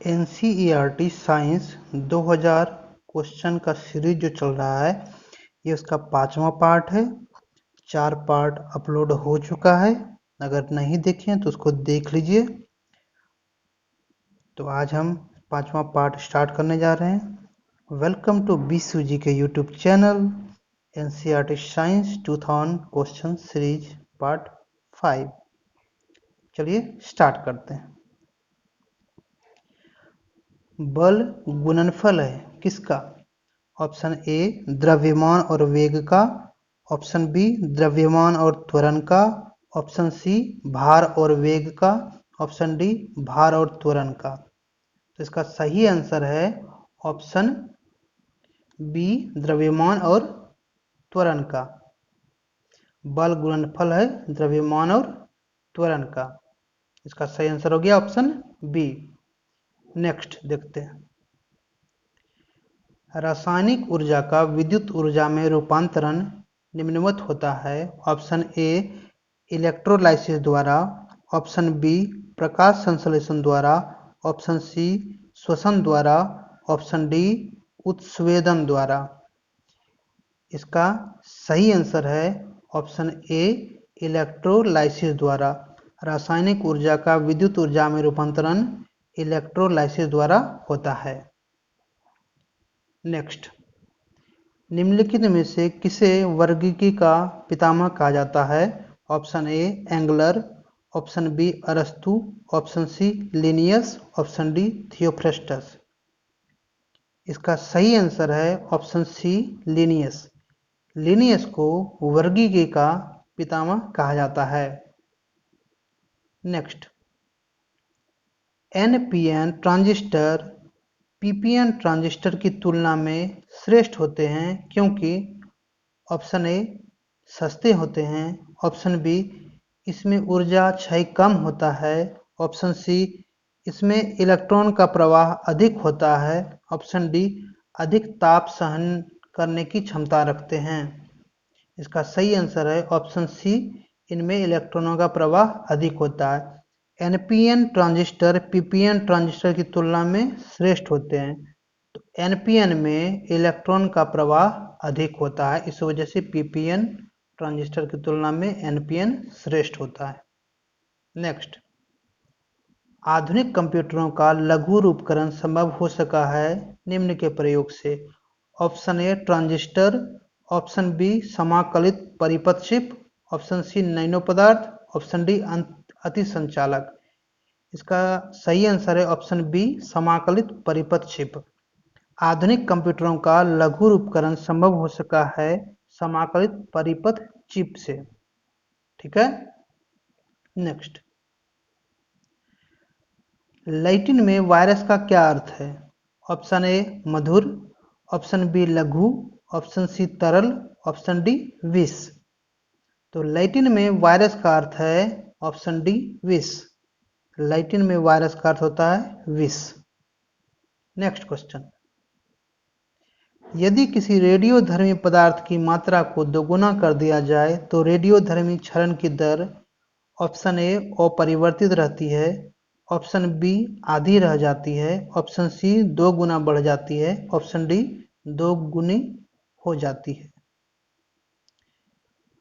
NCERT science 2000 question का series जो चल रहा है ये उसका 5वां पार्ट है। 4 पार्ट अपलोड हो चुका है, अगर नहीं देखे तो उसको देख लीजिए। तो आज हम 5वां पार्ट स्टार्ट करने जा रहे हैं। वेलकम टू BCG के YouTube channel NCERT science 2000 question series part 5। चलिए स्टार्ट करते हैं। बल गुणनफल है किसका? ऑप्शन ए द्रव्यमान और वेग का, ऑप्शन बी द्रव्यमान और त्वरण का, ऑप्शन सी भार और वेग का, ऑप्शन डी भार और त्वरण का। तो इसका सही आंसर है ऑप्शन बी द्रव्यमान और त्वरण का। बल गुणनफल है द्रव्यमान और त्वरण का। इसका सही आंसर हो गया ऑप्शन बी। नेक्स्ट देखते हैं। रासायनिक ऊर्जा का विद्युत ऊर्जा में रूपांतरण निम्नवत होता है। ऑप्शन ए इलेक्ट्रोलाइसिस द्वारा, ऑप्शन बी प्रकाश संश्लेषण द्वारा, ऑप्शन सी श्वसन द्वारा, ऑप्शन डी उत्स्वेदन द्वारा। इसका सही आंसर है ऑप्शन ए इलेक्ट्रोलाइसिस द्वारा। रासायनिक ऊर्जा का विद्युत ऊर्जा में रूपांतरण इलेक्ट्रोलाइसिस द्वारा होता है। नेक्स्ट, निम्नलिखित में से किसे वर्गीकी का पितामह कहा जाता है? Option A Engler, option B अरस्तु, option C Linnaeus, option D Theophrastus. इसका सही आंसर है ऑप्शन सी लिनियस। लिनियस को वर्गीकी का पितामह कहा जाता है। Next, NPN transistor PPN transistor की तुलना में श्रेष्ठ होते हैं क्योंकि ऑप्शन ए सस्ते होते हैं, ऑप्शन बी इसमें ऊर्जा क्षय कम होता है, ऑप्शन सी इसमें इलेक्ट्रॉन का प्रवाह अधिक होता है, ऑप्शन डी अधिक ताप सहन करने की क्षमता रखते हैं। इसका सही आंसर है ऑप्शन सी, इनमें इलेक्ट्रॉनों का प्रवाह अधिक होता है। NPN ट्रांजिस्टर PPN ट्रांजिस्टर की तुलना में श्रेष्ठ होते हैं। तो NPN में इलेक्ट्रॉन का प्रवाह अधिक होता है, इस वजह से PPN ट्रांजिस्टर की तुलना में NPN श्रेष्ठ होता है। नेक्स्ट, आधुनिक कंप्यूटरों का लघु रूपकरण संभव हो सका है निम्न के प्रयोग से। Option A transistor, option B समाकलित परिपथ चिप, ऑप्शन सी नैनो पदार्थ, ऑप्शन डी अतिसंचालक। इसका सही आंसर है ऑप्शन बी समाकलित परिपथ चिप। आधुनिक कंप्यूटरों का लघु रूपकरण संभव हो सका है समाकलित परिपथ चिप से। ठीक है। नेक्स्ट, लैटिन में वायरस का क्या अर्थ है? ऑप्शन ए मधुर, ऑप्शन बी लघु, ऑप्शन सी तरल, ऑप्शन डी विष। तो लैटिन में वायरस का अर्थ है ऑप्शन डी विष। लैटिन में वायरस का अर्थ होता है विष। नेक्स्ट क्वेश्चन, यदि किसी रेडियोधर्मी पदार्थ की मात्रा को दोगुना कर दिया जाए तो रेडियोधर्मी क्षरण की दर ऑप्शन ए अपरिवर्तित रहती है, ऑप्शन बी आधी रह जाती है, ऑप्शन सी 2 गुना बढ़ जाती है, ऑप्शन डी 2 गुनी हो जाती है।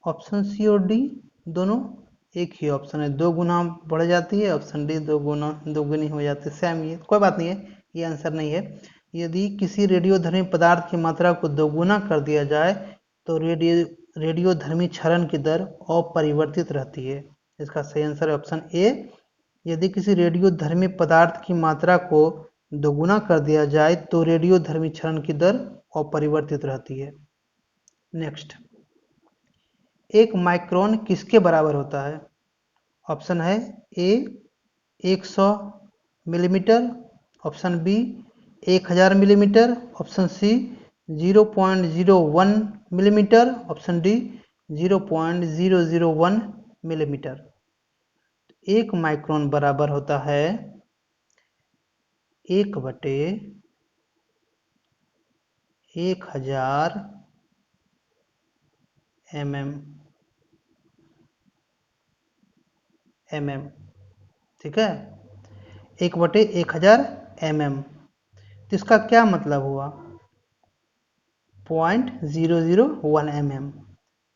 ऑप्शन सी और डी दोनों एक ही ऑप्शन है, 2 गुना बढ़ जाती है, ऑप्शन डी 2 गुनी हो जाती है। सेम ये कोई बात नहीं है, ये आंसर नहीं है। यदि किसी रेडियोधर्मी पदार्थ की मात्रा को 2 गुना कर दिया जाए तो रेडियोधर्मी क्षरण की दर अपरिवर्तित रहती है। इसका सही आंसर है ऑप्शन ए। यदि किसी रेडियोधर्मी पदार्थ की मात्रा को दोगुना कर दिया जाए तो रेडियोधर्मी क्षरण की दर अपरिवर्तित रहती है। नेक्स्ट, 1 माइक्रोन किसके बराबर होता है? ऑप्शन है A 100 millimetre, option B 1000 millimetre, option C 0.01 millimetre, option D 0.001 millimetre. 1 micron बराबर होता है 1/1000 mm। ठीक है, 1/1000 mm। तो इसका क्या मतलब हुआ? 0.001 mm।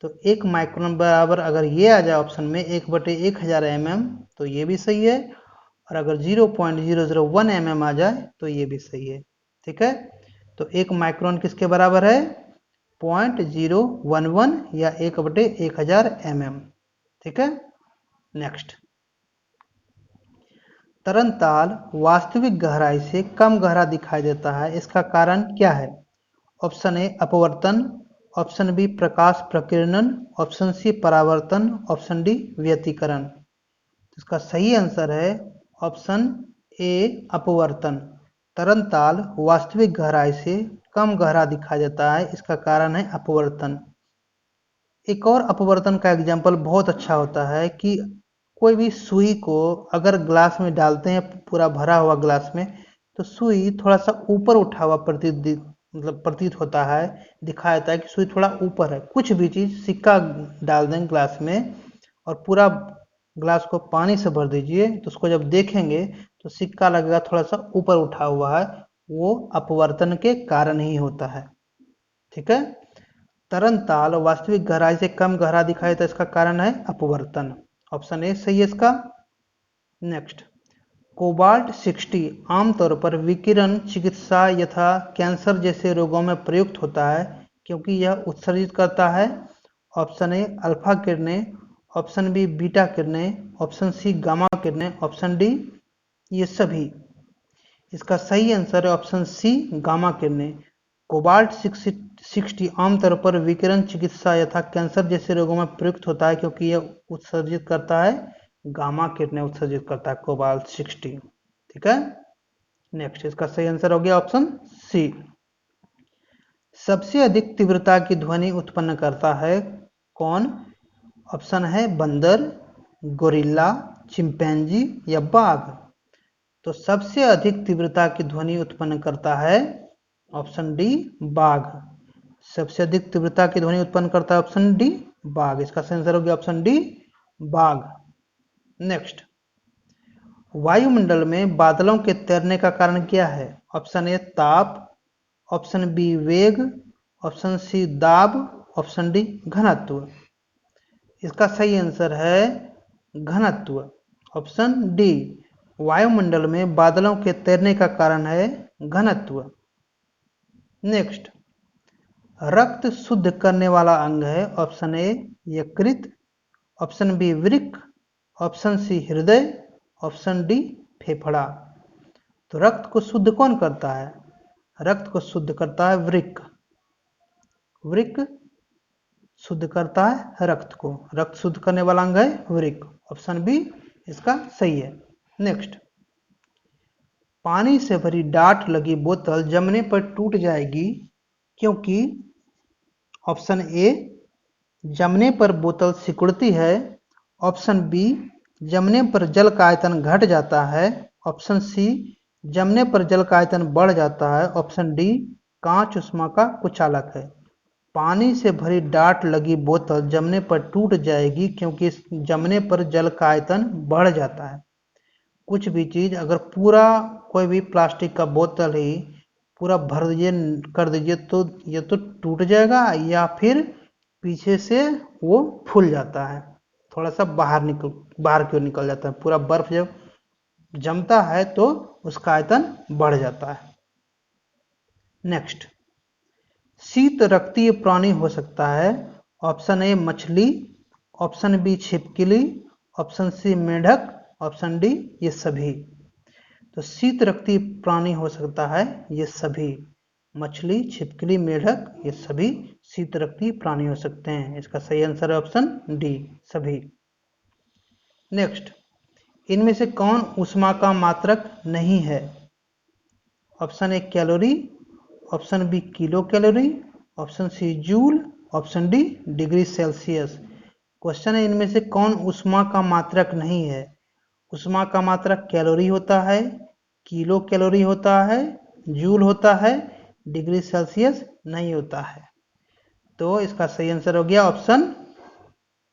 तो 1 माइक्रोन बराबर अगर ये आ जाए ऑप्शन में 1/1000 mm तो ये भी सही है, और अगर 0.001 mm आ जाए तो ये भी सही है। ठीक है, तो 1 माइक्रोन किसके बराबर है? 0.011 या 1/1000 mm। ठीक है, नेक्स्ट। तरनताल वास्तविक गहराई से कम गहरा दिखाई देता है, इसका कारण क्या है? ऑप्शन ए अपवर्तन, ऑप्शन बी प्रकाश प्रकीर्णन, ऑप्शन सी परावर्तन, ऑप्शन डी व्यतिकरण। इसका सही आंसर है ऑप्शन ए अपवर्तन। तरनताल वास्तविक गहराई से कम गहरा दिखाई देता है, इसका कारण है अपवर्तन। एक और अपवर्तन का एग्जाम्पल बहुत अच्छा होता है कि कोई भी सुई को अगर ग्लास में डालते हैं, पूरा भरा हुआ ग्लास में, तो सुई थोड़ा सा ऊपर उठा हुआ प्रतीत होता है, दिखाया जाता है कि सुई थोड़ा ऊपर है। कुछ भी चीज़, सिक्का डाल दें ग्लास में और पूरा ग्लास को पानी से भर दीजिए, तो उसको जब देखेंगे तो सिक्का लगेगा थोड़ा सा ऊपर उठा हुआ है, वो अपवर्तन के कारण ही होता है। ठीक है, तरनताल वास्तविक गहराई से कम गहरा दिखाई देता है, इसका कारण है अपवर्तन। ऑप्शन ए सही है इसका। नेक्स्ट, कोबाल्ट 60 आमतौर पर विकिरण चिकित्सा यथा कैंसर जैसे रोगों में प्रयुक्त होता है क्योंकि यह उत्सर्जित करता है। ऑप्शन ए अल्फा किरणें, ऑप्शन बी बीटा किरणें, ऑप्शन सी गामा किरणें, ऑप्शन डी ये सभी। इसका सही आंसर है ऑप्शन सी गामा किरणें। कोबाल्ट 60 आमतौर पर विकिरण चिकित्सा यथा कैंसर जैसे रोगों में प्रयुक्त होता है क्योंकि यह उत्सर्जित करता है, गामा किरणें उत्सर्जित करता है कोबाल्ट 60। ठीक है, नेक्स्ट, इसका सही आंसर हो गया ऑप्शन सी। सबसे अधिक तीव्रता की ध्वनि उत्पन्न करता है कौन? ऑप्शन है बंदर, गोरिल्ला, चिंपैंजी या बाघ। तो सबसे अधिक तीव्रता की ध्वनि उत्पन्न करता है ऑप्शन डी बाघ। सबसे अधिक तीव्रता की ध्वनि उत्पन्न करता है ऑप्शन डी बाघ। इसका सही आंसर हो गया ऑप्शन डी बाघ। नेक्स्ट, वायुमंडल में बादलों के तैरने का कारण क्या है? ऑप्शन ए ताप, ऑप्शन बी वेग, ऑप्शन सी दाब, ऑप्शन डी घनत्व। इसका सही आंसर है घनत्व, ऑप्शन डी। वायुमंडल में बादलों के तैरने का कारण है घनत्व। नेक्स्ट, रक्त शुद्ध करने वाला अंग है। ऑप्शन ए यकृत, ऑप्शन बी वृक्क, ऑप्शन सी हृदय, ऑप्शन डी फेफड़ा। तो रक्त को शुद्ध कौन करता है? रक्त को शुद्ध करता है वृक्क। वृक्क शुद्ध करता है रक्त को। रक्त शुद्ध करने वाला अंग है वृक्क। ऑप्शन बी इसका सही है। नेक्स्ट, पानी से भरी डाट लगी बोतल जमने पर टूट जाएगी क्योंकि ऑप्शन ए जमने पर बोतल सिकुड़ती है, ऑप्शन बी जमने पर जल का आयतन घट जाता है, ऑप्शन सी जमने पर जल का आयतन बढ़ जाता है, ऑप्शन डी कांच उष्मा का कुचालक है। पानी से भरी डाट लगी बोतल जमने पर टूट जाएगी क्योंकि जमने पर जल का आयतन बढ़ जाता है। कुछ भी चीज़ अगर पूरा कोई भी प्लास्टिक का बोतल ही पूरा भर दीजिए कर दीजिए तो ये तो टूट जाएगा या फिर पीछे से वो फूल जाता है, थोड़ा सा बाहर की ओर निकल जाता है। पूरा बर्फ जब जमता है तो उसका आयतन बढ़ जाता है। नेक्स्ट, शीत रक्तीय प्राणी हो सकता है। ऑप्शन ए मछली, ऑप्शन बी छिपकली, ऑप्शन सी मेढक, ऑप्शन डी ये सभी। तो शीत रक्तीय प्राणी हो सकता है ये सभी। मछली, छिपकली, मेढक ये सभी शीत रक्तीय प्राणी हो सकते हैं। इसका सही आंसर है ऑप्शन डी सभी। नेक्स्ट, इनमें से कौन ऊष्मा का मात्रक नहीं है? Option A calorie, option B kilo calorie, option C joule, option D degree Celsius. Question है इनमें से कौन ऊष्मा का मात्रक नहीं है? ऊष्मा का मात्रक कैलोरी होता है, किलो कैलोरी होता है, जूल होता है, डिग्री सेल्सियस नहीं होता है। तो इसका सही आंसर हो गया ऑप्शन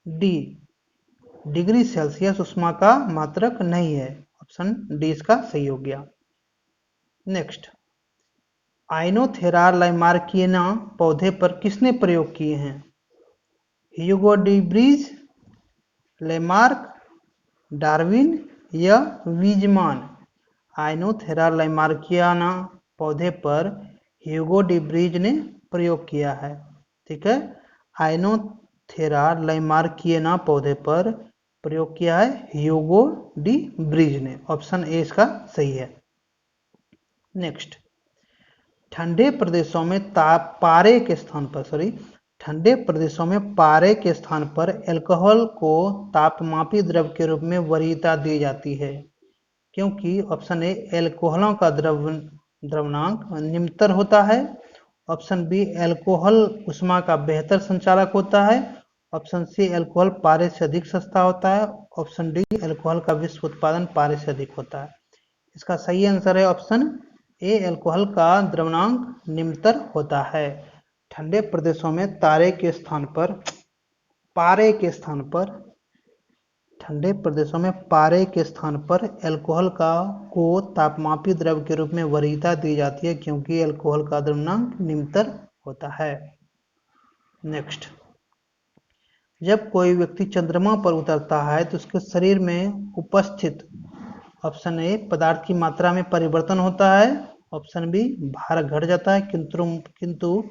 डी डिग्री सेल्सियस ऊष्मा का मात्रक नहीं है। ऑप्शन डी इसका सही हो गया। नेक्स्ट, आइनोथेरा लाइमार्कियना पौधे पर किसने प्रयोग किए हैं? Hugo de Vries, Lamarck, Darwin या वीजमान? आइनोथेरा लाइमार्कियाना पौधे पर ह्यूगो डी ब्रीज ने प्रयोग किया है। ठीक है, आइनोथेरा लाइमार्कियाना पौधे पर प्रयोग किया है ह्यूगो डी ब्रीज ने। ऑप्शन ए इसका सही है। नेक्स्ट, ठंडे प्रदेशों में पारे के स्थान पर ठंडे प्रदेशों में पारे के स्थान पर अल्कोहल को तापमापी द्रव के रूप में वरीयता दी जाती है, क्योंकि ऑप्शन ए अल्कोहलों का द्रवणांक निम्नतर होता है, ऑप्शन बी अल्कोहल उष्मा का बेहतर संचालक होता है, ऑप्शन सी अल्कोहल पारे से अधिक सस्ता होता है, ऑप्शन डी अल्कोहल का विश्व उत्पादन पारे से अधिक होता है। इसका सही आंसर है ऑप्शन ए, अल्कोहल का द्रवणांक निम्नतर होता है। ठंडे प्रदेशों में पारे के स्थान पर अल्कोहल को तापमापी द्रव के रूप में वरीयता दी जाती है, क्योंकि अल्कोहल का द्रवणांक निम्नतर होता है। नेक्स्ट, जब कोई व्यक्ति चंद्रमा पर उतरता है तो उसके शरीर में उपस्थित ऑप्शन ए पदार्थ की मात्रा में परिवर्तन होता है, ऑप्शन बी भार घट जाता है किंतु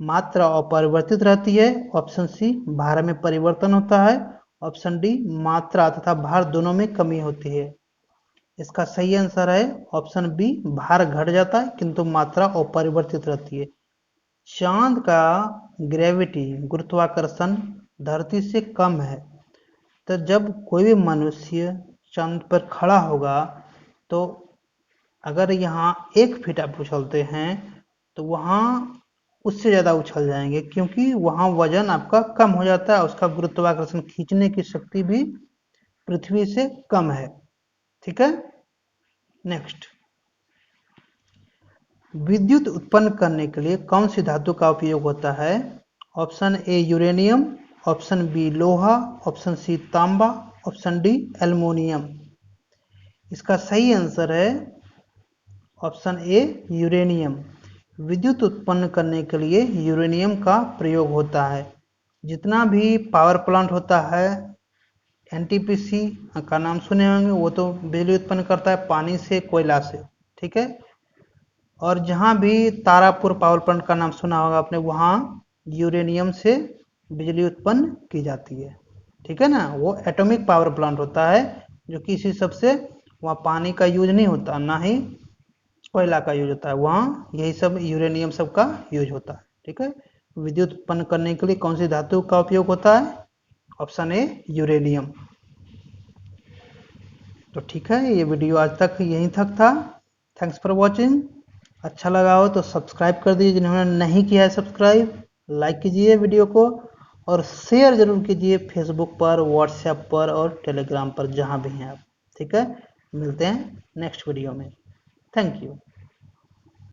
मात्रा अपरिवर्तित रहती है, ऑप्शन सी भार में परिवर्तन होता है, ऑप्शन डी मात्रा तथा भार दोनों में कमी होती है। इसका सही आंसर है ऑप्शन बी, भार घट जाता है किंतु मात्रा अपरिवर्तित रहती है। चांद का ग्रेविटी गुरुत्वाकर्षण धरती से कम है, तो जब कोई भी मनुष्य चांद पर खड़ा होगा तो अगर यहाँ 1 फीट आप उछलते हैं तो वहाँ उससे ज़्यादा उछल जाएंगे, क्योंकि वहाँ वजन आपका कम हो जाता है, उसका गुरुत्वाकर्षण खींचने की शक्ति भी पृथ्वी से कम है। ठीक है। नेक्स्ट, विद्युत उत्पन्न करने के लिए कौन सी धातु का उपयोग होता है? Option A uranium, option B लोहा, ऑप्शन सी तांबा, ऑप्शन डी एल्युमिनियम। इसका सही आंसर है ऑप्शन ए यूरेनियम। विद्युत उत्पन्न करने के लिए यूरेनियम का प्रयोग होता है। जितना भी पावर प्लांट होता है, एनटीपीसी का नाम सुने होंगे, वो तो बिजली उत्पन्न करता है पानी से, कोयला से। ठीक है। और जहाँ भी तारापुर पावर प्लांट का नाम सुना होगा आपने, वहाँ यूरेनियम से बिजली उत्पन्न की जाती है। ठीक है ना, वो एटॉमिक पावर प्लांट होता है, जो कि इसी सबसे वहाँ पानी का यूज नहीं होता, ना ही कोयला का यूज होता है, वहाँ यही सब यूरेनियम सब का यूज होता है। ठीक है। विद्युत उत्पन्न करने के लिए कौन सी धातु का उपयोग होता है? Option A uranium. तो ठीक है, ये वीडियो आज तक यहीं तक था। Thanks for watching. अच्छा लगा हो तो सब्सक्राइब कर दीजिए, जिन्होंने नहीं किया है सब्सक्राइब। लाइक कीजिए वीडियो को और शेयर जरूर कीजिए फेसबुक पर, व्हाट्सएप पर और टेलीग्राम पर, जहाँ भी हैं आप। ठीक है, मिलते हैं नेक्स्ट वीडियो में। Thank you.